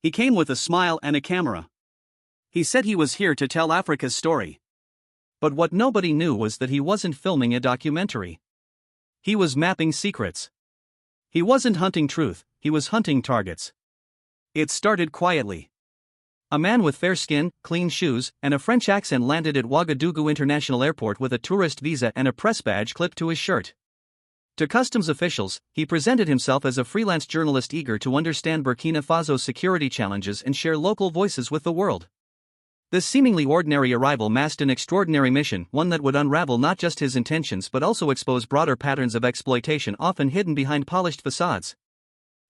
He came with a smile and a camera. He said he was here to tell Africa's story. But what nobody knew was that he wasn't filming a documentary. He was mapping secrets. He wasn't hunting truth, he was hunting targets. It started quietly. A man with fair skin, clean shoes, and a French accent landed at Ouagadougou International Airport with a tourist visa and a press badge clipped to his shirt. To customs officials, he presented himself as a freelance journalist eager to understand Burkina Faso's security challenges and share local voices with the world. This seemingly ordinary arrival masked an extraordinary mission, one that would unravel not just his intentions but also expose broader patterns of exploitation often hidden behind polished facades.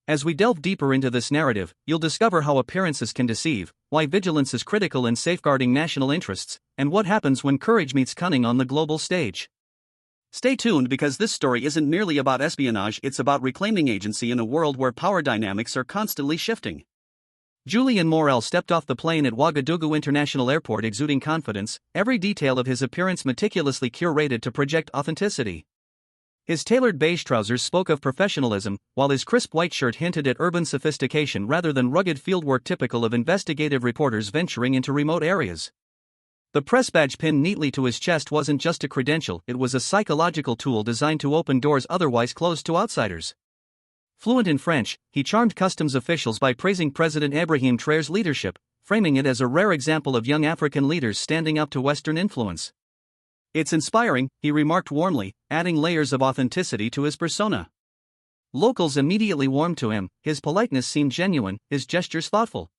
As we delve deeper into this narrative, you'll discover how appearances can deceive, why vigilance is critical in safeguarding national interests, and what happens when courage meets cunning on the global stage. Stay tuned because this story isn't merely about espionage, it's about reclaiming agency in a world where power dynamics are constantly shifting. Julien Morel stepped off the plane at Ouagadougou International Airport exuding confidence, every detail of his appearance meticulously curated to project authenticity. His tailored beige trousers spoke of professionalism, while his crisp white shirt hinted at urban sophistication rather than rugged fieldwork typical of investigative reporters venturing into remote areas. The press badge pinned neatly to his chest wasn't just a credential, it was a psychological tool designed to open doors otherwise closed to outsiders. Fluent in French, he charmed customs officials by praising President Ibrahim Traoré's leadership, framing it as a rare example of young African leaders standing up to Western influence. "It's inspiring," he remarked warmly, adding layers of authenticity to his persona. Locals immediately warmed to him, his politeness seemed genuine, his gestures thoughtful.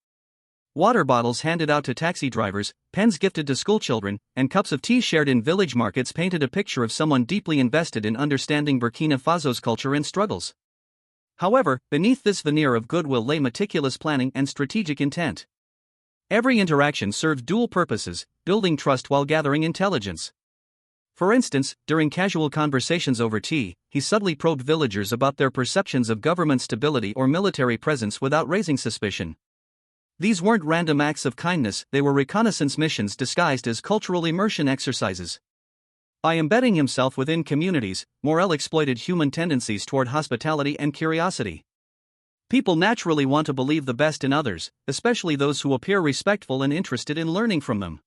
Water bottles handed out to taxi drivers, pens gifted to schoolchildren, and cups of tea shared in village markets painted a picture of someone deeply invested in understanding Burkina Faso's culture and struggles. However, beneath this veneer of goodwill lay meticulous planning and strategic intent. Every interaction served dual purposes, building trust while gathering intelligence. For instance, during casual conversations over tea, he subtly probed villagers about their perceptions of government stability or military presence without raising suspicion. These weren't random acts of kindness, they were reconnaissance missions disguised as cultural immersion exercises. By embedding himself within communities, Morel exploited human tendencies toward hospitality and curiosity. People naturally want to believe the best in others, especially those who appear respectful and interested in learning from them.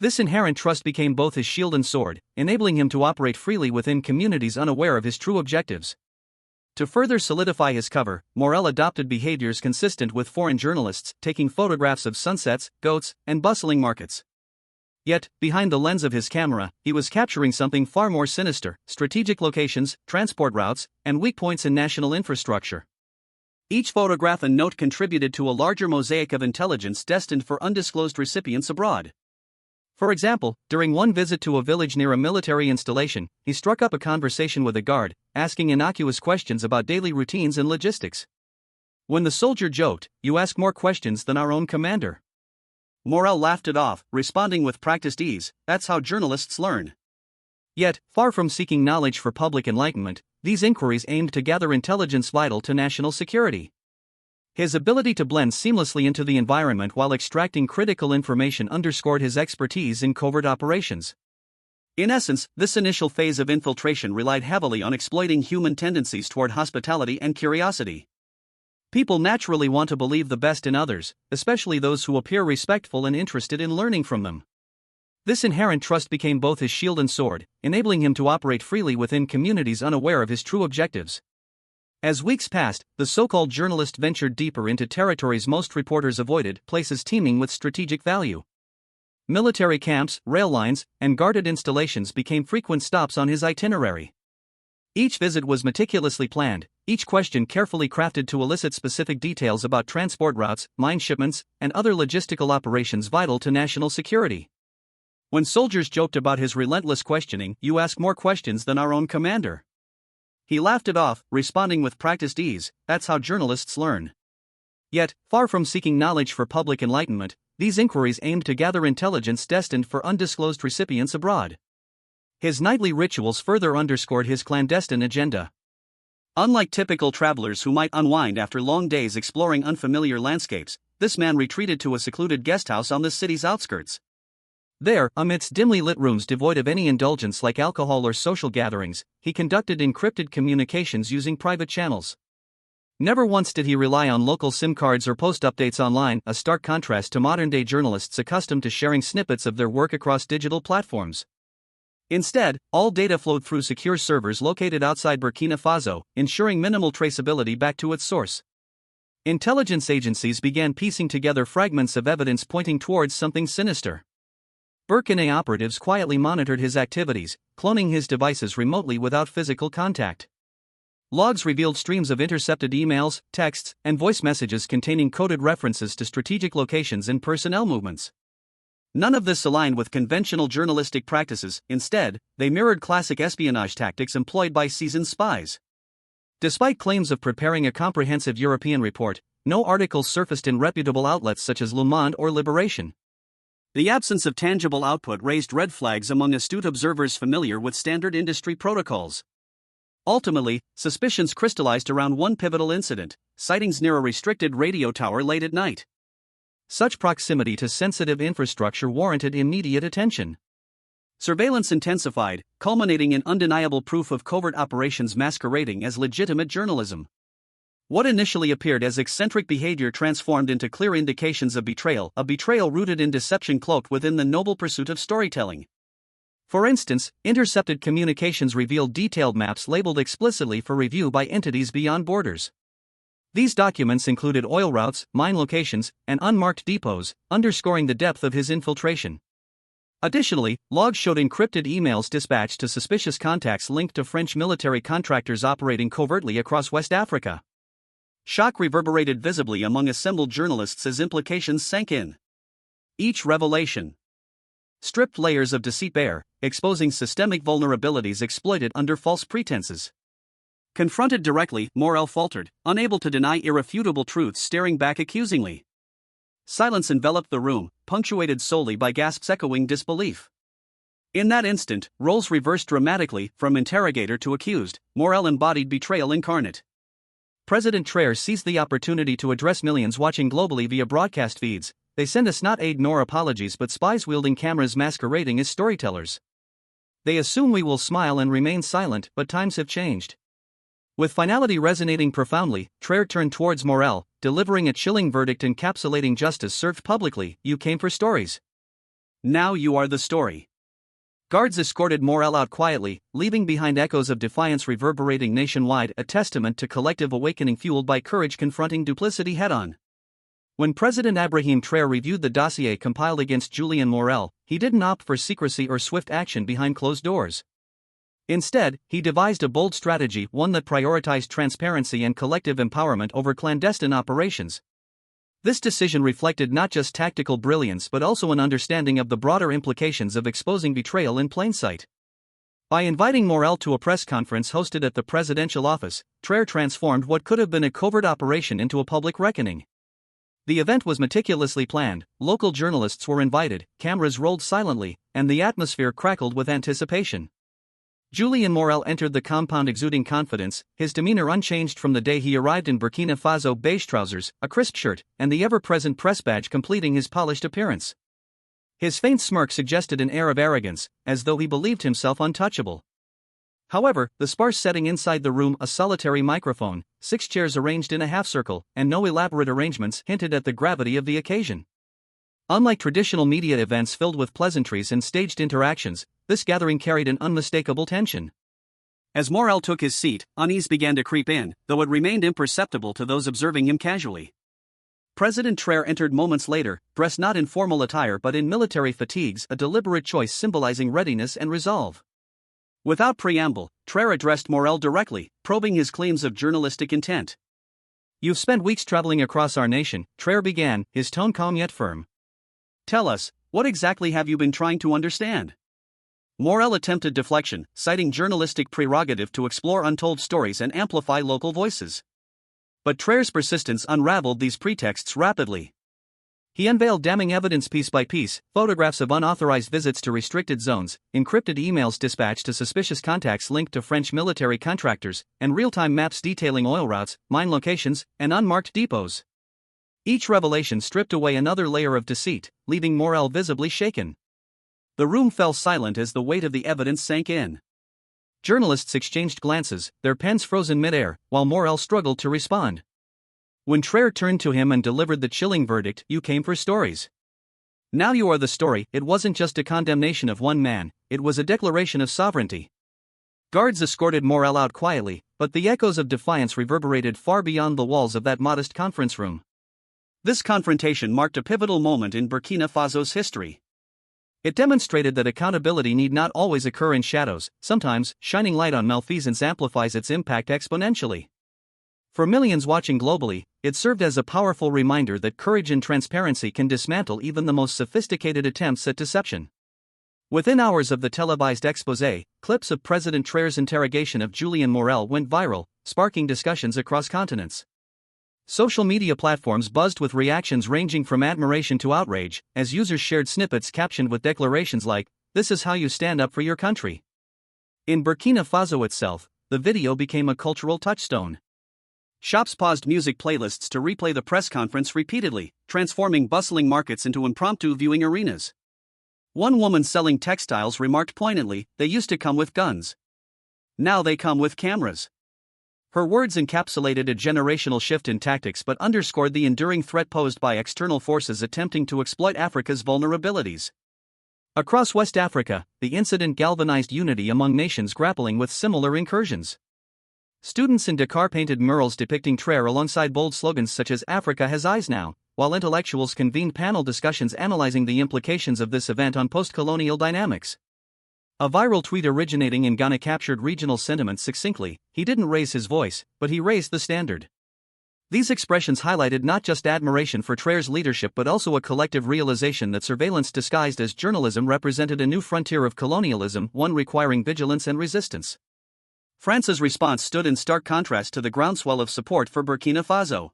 This inherent trust became both his shield and sword, enabling him to operate freely within communities unaware of his true objectives. To further solidify his cover, Morel adopted behaviors consistent with foreign journalists, taking photographs of sunsets, goats, and bustling markets. Yet, behind the lens of his camera, he was capturing something far more sinister: strategic locations, transport routes, and weak points in national infrastructure. Each photograph and note contributed to a larger mosaic of intelligence destined for undisclosed recipients abroad. For example, during one visit to a village near a military installation, he struck up a conversation with a guard, asking innocuous questions about daily routines and logistics. When the soldier joked, "You ask more questions than our own commander," Morel laughed it off, responding with practiced ease, "That's how journalists learn." Yet, far from seeking knowledge for public enlightenment, these inquiries aimed to gather intelligence vital to national security. His ability to blend seamlessly into the environment while extracting critical information underscored his expertise in covert operations. In essence, this initial phase of infiltration relied heavily on exploiting human tendencies toward hospitality and curiosity. People naturally want to believe the best in others, especially those who appear respectful and interested in learning from them. This inherent trust became both his shield and sword, enabling him to operate freely within communities unaware of his true objectives. As weeks passed, the so-called journalist ventured deeper into territories most reporters avoided, places teeming with strategic value. Military camps, rail lines, and guarded installations became frequent stops on his itinerary. Each visit was meticulously planned, each question carefully crafted to elicit specific details about transport routes, mine shipments, and other logistical operations vital to national security. When soldiers joked about his relentless questioning, "You ask more questions than our own commander," he laughed it off, responding with practiced ease, "That's how journalists learn." Yet, far from seeking knowledge for public enlightenment, these inquiries aimed to gather intelligence destined for undisclosed recipients abroad. His nightly rituals further underscored his clandestine agenda. Unlike typical travelers who might unwind after long days exploring unfamiliar landscapes, this man retreated to a secluded guesthouse on the city's outskirts. There, amidst dimly lit rooms devoid of any indulgence like alcohol or social gatherings, he conducted encrypted communications using private channels. Never once did he rely on local SIM cards or post updates online, a stark contrast to modern-day journalists accustomed to sharing snippets of their work across digital platforms. Instead, all data flowed through secure servers located outside Burkina Faso, ensuring minimal traceability back to its source. Intelligence agencies began piecing together fragments of evidence pointing towards something sinister. Burkina operatives quietly monitored his activities, cloning his devices remotely without physical contact. Logs revealed streams of intercepted emails, texts, and voice messages containing coded references to strategic locations and personnel movements. None of this aligned with conventional journalistic practices. Instead, they mirrored classic espionage tactics employed by seasoned spies. Despite claims of preparing a comprehensive European report, no articles surfaced in reputable outlets such as Le Monde or Libération. The absence of tangible output raised red flags among astute observers familiar with standard industry protocols. Ultimately, suspicions crystallized around one pivotal incident: sightings near a restricted radio tower late at night. Such proximity to sensitive infrastructure warranted immediate attention. Surveillance intensified, culminating in undeniable proof of covert operations masquerading as legitimate journalism. What initially appeared as eccentric behavior transformed into clear indications of betrayal, a betrayal rooted in deception cloaked within the noble pursuit of storytelling. For instance, intercepted communications revealed detailed maps labeled explicitly for review by entities beyond borders. These documents included oil routes, mine locations, and unmarked depots, underscoring the depth of his infiltration. Additionally, logs showed encrypted emails dispatched to suspicious contacts linked to French military contractors operating covertly across West Africa. Shock reverberated visibly among assembled journalists as implications sank in. Each revelation stripped layers of deceit bare, exposing systemic vulnerabilities exploited under false pretenses. Confronted directly, Morel faltered, unable to deny irrefutable truths, staring back accusingly. Silence enveloped the room, punctuated solely by gasps echoing disbelief. In that instant, roles reversed dramatically. From interrogator to accused, Morel embodied betrayal incarnate. President Traoré seized the opportunity to address millions watching globally via broadcast feeds. They send us not aid nor apologies but spies wielding cameras masquerading as storytellers. They assume we will smile and remain silent, but times have changed. With finality resonating profoundly, Traoré turned towards Morel, delivering a chilling verdict encapsulating justice served publicly. You came for stories. Now you are the story. Guards escorted Morel out quietly, leaving behind echoes of defiance reverberating nationwide, a testament to collective awakening fueled by courage confronting duplicity head-on. When President Ibrahim Traoré reviewed the dossier compiled against Julien Morel, he didn't opt for secrecy or swift action behind closed doors. Instead, he devised a bold strategy, one that prioritized transparency and collective empowerment over clandestine operations. This decision reflected not just tactical brilliance but also an understanding of the broader implications of exposing betrayal in plain sight. By inviting Morel to a press conference hosted at the presidential office, Traoré transformed what could have been a covert operation into a public reckoning. The event was meticulously planned, local journalists were invited, cameras rolled silently, and the atmosphere crackled with anticipation. Julien Morel entered the compound exuding confidence, his demeanor unchanged from the day he arrived in Burkina Faso. Beige trousers, a crisp shirt, and the ever-present press badge completing his polished appearance. His faint smirk suggested an air of arrogance, as though he believed himself untouchable. However, the sparse setting inside the room, a solitary microphone, 6 chairs arranged in a half-circle, and no elaborate arrangements hinted at the gravity of the occasion. Unlike traditional media events filled with pleasantries and staged interactions, this gathering carried an unmistakable tension. As Morel took his seat, unease began to creep in, though it remained imperceptible to those observing him casually. President Traoré entered moments later, dressed not in formal attire but in military fatigues, a deliberate choice symbolizing readiness and resolve. Without preamble, Traoré addressed Morel directly, probing his claims of journalistic intent. "You've spent weeks traveling across our nation," Traoré began, his tone calm yet firm. "Tell us, what exactly have you been trying to understand?" Morel attempted deflection, citing journalistic prerogative to explore untold stories and amplify local voices. But Traoré's persistence unraveled these pretexts rapidly. He unveiled damning evidence piece by piece: photographs of unauthorized visits to restricted zones, encrypted emails dispatched to suspicious contacts linked to French military contractors, and real-time maps detailing oil routes, mine locations, and unmarked depots. Each revelation stripped away another layer of deceit, leaving Morel visibly shaken. The room fell silent as the weight of the evidence sank in. Journalists exchanged glances, their pens frozen mid-air, while Morel struggled to respond. When Traoré turned to him and delivered the chilling verdict, "You came for stories. Now you are the story," it wasn't just a condemnation of one man, it was a declaration of sovereignty. Guards escorted Morel out quietly, but the echoes of defiance reverberated far beyond the walls of that modest conference room. This confrontation marked a pivotal moment in Burkina Faso's history. It demonstrated that accountability need not always occur in shadows, sometimes, shining light on malfeasance amplifies its impact exponentially. For millions watching globally, it served as a powerful reminder that courage and transparency can dismantle even the most sophisticated attempts at deception. Within hours of the televised exposé, clips of President Traoré's interrogation of Julien Morel went viral, sparking discussions across continents. Social media platforms buzzed with reactions ranging from admiration to outrage, as users shared snippets captioned with declarations like, "This is how you stand up for your country." In Burkina Faso itself, the video became a cultural touchstone. Shops paused music playlists to replay the press conference repeatedly, transforming bustling markets into impromptu viewing arenas. One woman selling textiles remarked poignantly, "They used to come with guns. Now they come with cameras." Her words encapsulated a generational shift in tactics but underscored the enduring threat posed by external forces attempting to exploit Africa's vulnerabilities. Across West Africa, the incident galvanized unity among nations grappling with similar incursions. Students in Dakar painted murals depicting Traoré alongside bold slogans such as "Africa has eyes now," while intellectuals convened panel discussions analyzing the implications of this event on post-colonial dynamics. A viral tweet originating in Ghana captured regional sentiment succinctly: "He didn't raise his voice, but he raised the standard." These expressions highlighted not just admiration for Traoré's leadership but also a collective realization that surveillance disguised as journalism represented a new frontier of colonialism, one requiring vigilance and resistance. France's response stood in stark contrast to the groundswell of support for Burkina Faso.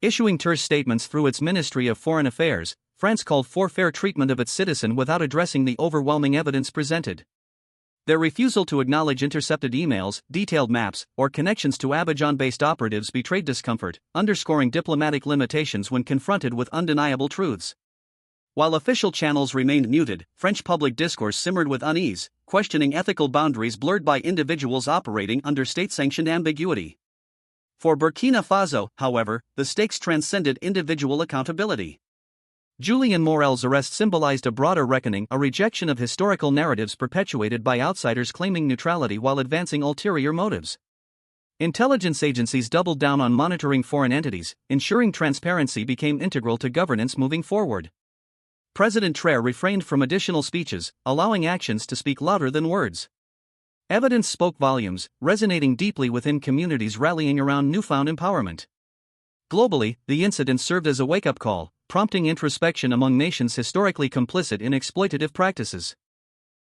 Issuing terse statements through its Ministry of Foreign Affairs, France called for fair treatment of its citizen without addressing the overwhelming evidence presented. Their refusal to acknowledge intercepted emails, detailed maps, or connections to Abidjan-based operatives betrayed discomfort, underscoring diplomatic limitations when confronted with undeniable truths. While official channels remained muted, French public discourse simmered with unease, questioning ethical boundaries blurred by individuals operating under state-sanctioned ambiguity. For Burkina Faso, however, the stakes transcended individual accountability. Julien Morel's arrest symbolized a broader reckoning, a rejection of historical narratives perpetuated by outsiders claiming neutrality while advancing ulterior motives. Intelligence agencies doubled down on monitoring foreign entities, ensuring transparency became integral to governance moving forward. President Traoré refrained from additional speeches, allowing actions to speak louder than words. Evidence spoke volumes, resonating deeply within communities rallying around newfound empowerment. Globally, the incident served as a wake-up call, prompting introspection among nations historically complicit in exploitative practices.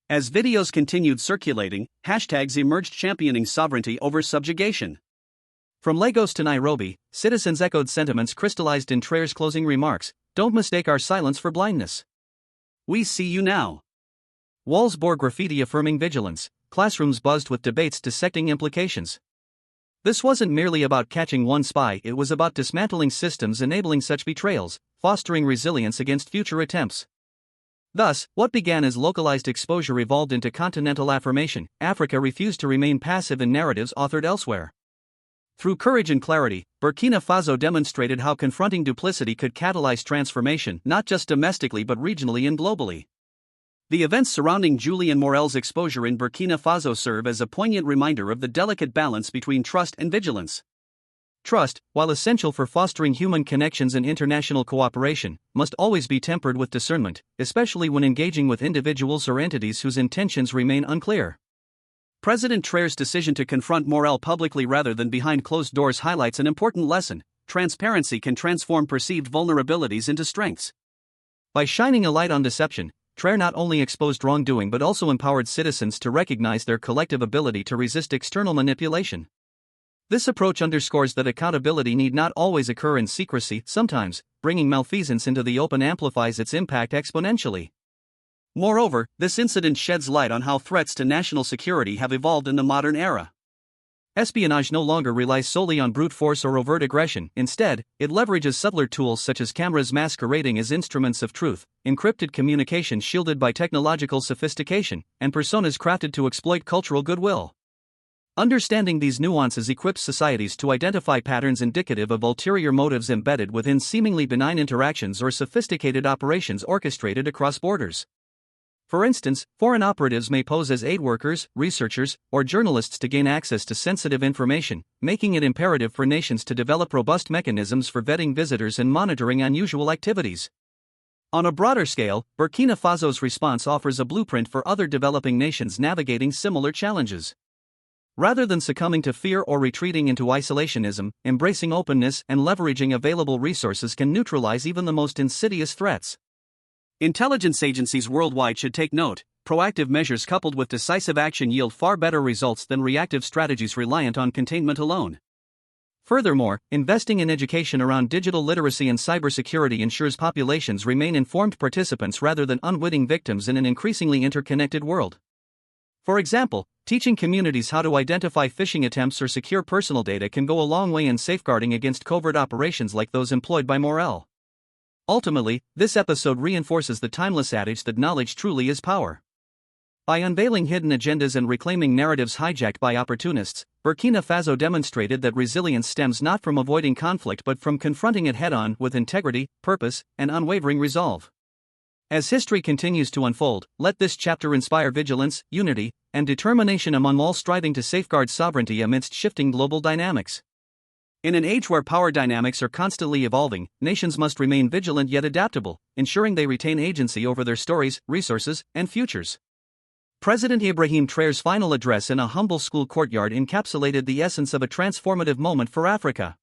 As videos continued circulating, hashtags emerged championing sovereignty over subjugation. From Lagos to Nairobi, citizens echoed sentiments crystallized in Traoré's closing remarks: "Don't mistake our silence for blindness. We see you now." Walls bore graffiti affirming vigilance, classrooms buzzed with debates dissecting implications. This wasn't merely about catching one spy, it was about dismantling systems enabling such betrayals, fostering resilience against future attempts. Thus, what began as localized exposure evolved into continental affirmation. Africa refused to remain passive in narratives authored elsewhere. Through courage and clarity, Burkina Faso demonstrated how confronting duplicity could catalyze transformation not just domestically but regionally and globally. The events surrounding Julien Morel's exposure in Burkina Faso serve as a poignant reminder of the delicate balance between trust and vigilance. Trust, while essential for fostering human connections and international cooperation, must always be tempered with discernment, especially when engaging with individuals or entities whose intentions remain unclear. President Traoré's decision to confront Morel publicly rather than behind closed doors highlights an important lesson: transparency can transform perceived vulnerabilities into strengths. By shining a light on deception, Traoré not only exposed wrongdoing but also empowered citizens to recognize their collective ability to resist external manipulation. This approach underscores that accountability need not always occur in secrecy. Sometimes, bringing malfeasance into the open amplifies its impact exponentially. Moreover, this incident sheds light on how threats to national security have evolved in the modern era. Espionage no longer relies solely on brute force or overt aggression. Instead, it leverages subtler tools such as cameras masquerading as instruments of truth, encrypted communication shielded by technological sophistication, and personas crafted to exploit cultural goodwill. Understanding these nuances equips societies to identify patterns indicative of ulterior motives embedded within seemingly benign interactions or sophisticated operations orchestrated across borders. For instance, foreign operatives may pose as aid workers, researchers, or journalists to gain access to sensitive information, making it imperative for nations to develop robust mechanisms for vetting visitors and monitoring unusual activities. On a broader scale, Burkina Faso's response offers a blueprint for other developing nations navigating similar challenges. Rather than succumbing to fear or retreating into isolationism, embracing openness and leveraging available resources can neutralize even the most insidious threats. Intelligence agencies worldwide should take note. Proactive measures coupled with decisive action yield far better results than reactive strategies reliant on containment alone. Furthermore, investing in education around digital literacy and cybersecurity ensures populations remain informed participants rather than unwitting victims in an increasingly interconnected world. For example, teaching communities how to identify phishing attempts or secure personal data can go a long way in safeguarding against covert operations like those employed by Morel. Ultimately, this episode reinforces the timeless adage that knowledge truly is power. By unveiling hidden agendas and reclaiming narratives hijacked by opportunists, Burkina Faso demonstrated that resilience stems not from avoiding conflict but from confronting it head-on with integrity, purpose, and unwavering resolve. As history continues to unfold, let this chapter inspire vigilance, unity, and determination among all striving to safeguard sovereignty amidst shifting global dynamics. In an age where power dynamics are constantly evolving, nations must remain vigilant yet adaptable, ensuring they retain agency over their stories, resources, and futures. President Ibrahim Traoré's final address in a humble school courtyard encapsulated the essence of a transformative moment for Africa.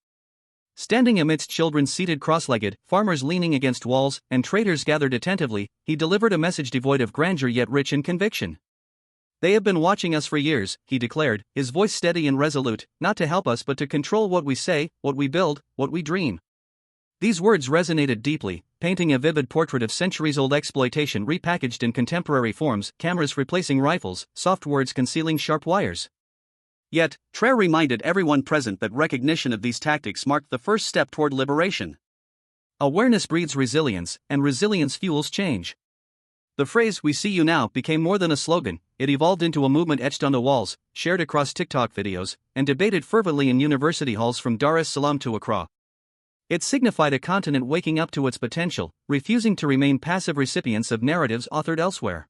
Standing amidst children seated cross-legged, farmers leaning against walls, and traders gathered attentively, he delivered a message devoid of grandeur yet rich in conviction. "They have been watching us for years," he declared, his voice steady and resolute, "not to help us but to control what we say, what we build, what we dream." These words resonated deeply, painting a vivid portrait of centuries-old exploitation repackaged in contemporary forms, cameras replacing rifles, soft words concealing sharp wires. Yet, Traoré reminded everyone present that recognition of these tactics marked the first step toward liberation. Awareness breeds resilience, and resilience fuels change. The phrase, "we see you now," became more than a slogan. It evolved into a movement etched on the walls, shared across TikTok videos, and debated fervently in university halls from Dar es Salaam to Accra. It signified a continent waking up to its potential, refusing to remain passive recipients of narratives authored elsewhere.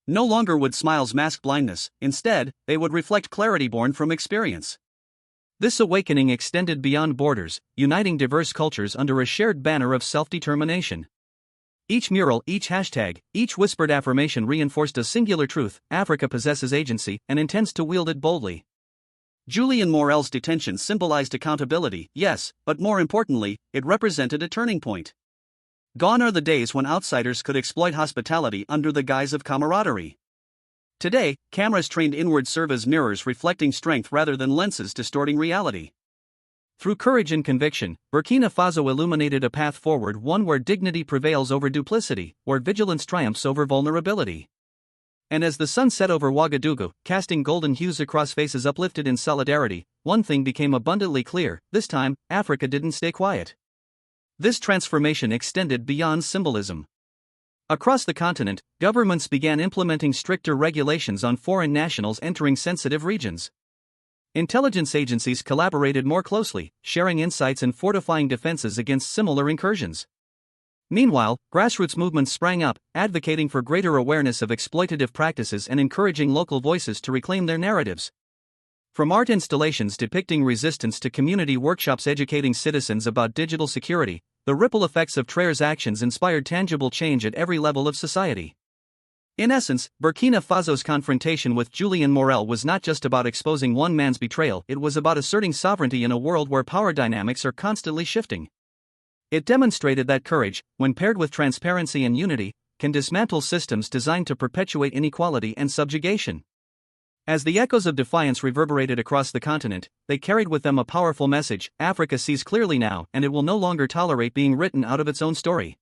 No longer would smiles mask blindness, instead, they would reflect clarity born from experience. This awakening extended beyond borders, uniting diverse cultures under a shared banner of self-determination. Each mural, each hashtag, each whispered affirmation reinforced a singular truth: Africa possesses agency and intends to wield it boldly. Julian Morel's detention symbolized accountability, yes, but more importantly, it represented a turning point. Gone are the days when outsiders could exploit hospitality under the guise of camaraderie. Today, cameras trained inward serve as mirrors reflecting strength rather than lenses distorting reality. Through courage and conviction, Burkina Faso illuminated a path forward, one where dignity prevails over duplicity, where vigilance triumphs over vulnerability. And as the sun set over Ouagadougou, casting golden hues across faces uplifted in solidarity, one thing became abundantly clear: this time, Africa didn't stay quiet. This transformation extended beyond symbolism. Across the continent, governments began implementing stricter regulations on foreign nationals entering sensitive regions. Intelligence agencies collaborated more closely, sharing insights and fortifying defenses against similar incursions. Meanwhile, grassroots movements sprang up, advocating for greater awareness of exploitative practices and encouraging local voices to reclaim their narratives. From art installations depicting resistance to community workshops educating citizens about digital security, the ripple effects of Traoré's actions inspired tangible change at every level of society. In essence, Burkina Faso's confrontation with Julian Morel was not just about exposing one man's betrayal, it was about asserting sovereignty in a world where power dynamics are constantly shifting. It demonstrated that courage, when paired with transparency and unity, can dismantle systems designed to perpetuate inequality and subjugation. As the echoes of defiance reverberated across the continent, they carried with them a powerful message: Africa sees clearly now, and it will no longer tolerate being written out of its own story.